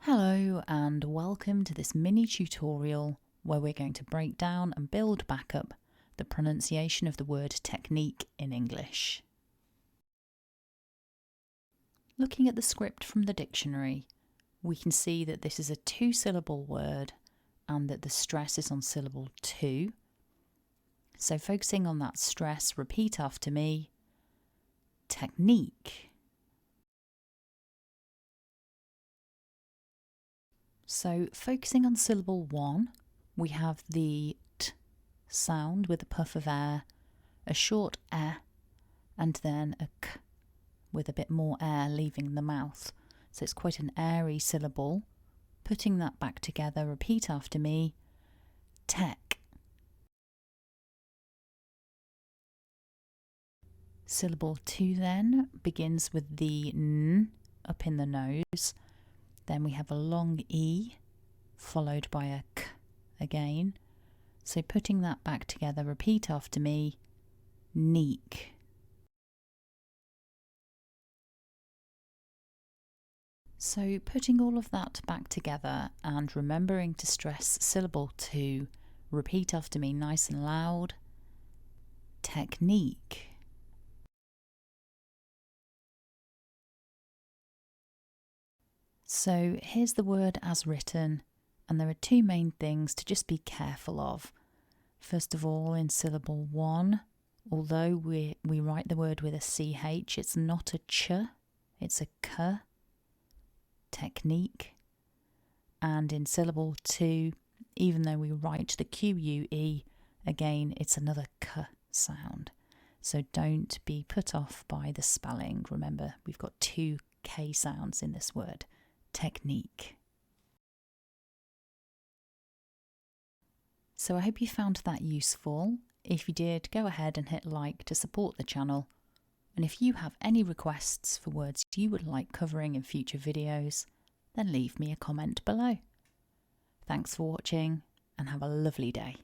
Hello and welcome to this mini tutorial where we're going to break down and build back up the pronunciation of the word technique in English. Looking at the script from the dictionary, we can see that this is a two-syllable word and that the stress is on syllable 2. So focusing on that stress, repeat after me. Technique. So focusing on syllable 1, we have the t sound with a puff of air, a short eh, and then a k with a bit more air leaving the mouth. So it's quite an airy syllable. Putting that back together, repeat after me. Tech. Syllable 2 then begins with the n up in the nose. Then we have a long E followed by a k again. So putting that back together, repeat after me. Neek. So putting all of that back together and remembering to stress syllable 2, repeat after me nice and loud. Technique. So here's the word as written, and there are two main things to just be careful of. First of all, in syllable 1, although we write the word with a CH, it's not a ch, it's a k. Technique. And in syllable 2, even though we write the QUE, again it's another k sound. So don't be put off by the spelling. Remember, we've got two K sounds in this word. Technique. So I hope you found that useful. If you did, go ahead and hit like to support the channel. And if you have any requests for words you would like covering in future videos, then leave me a comment below. Thanks for watching and have a lovely day.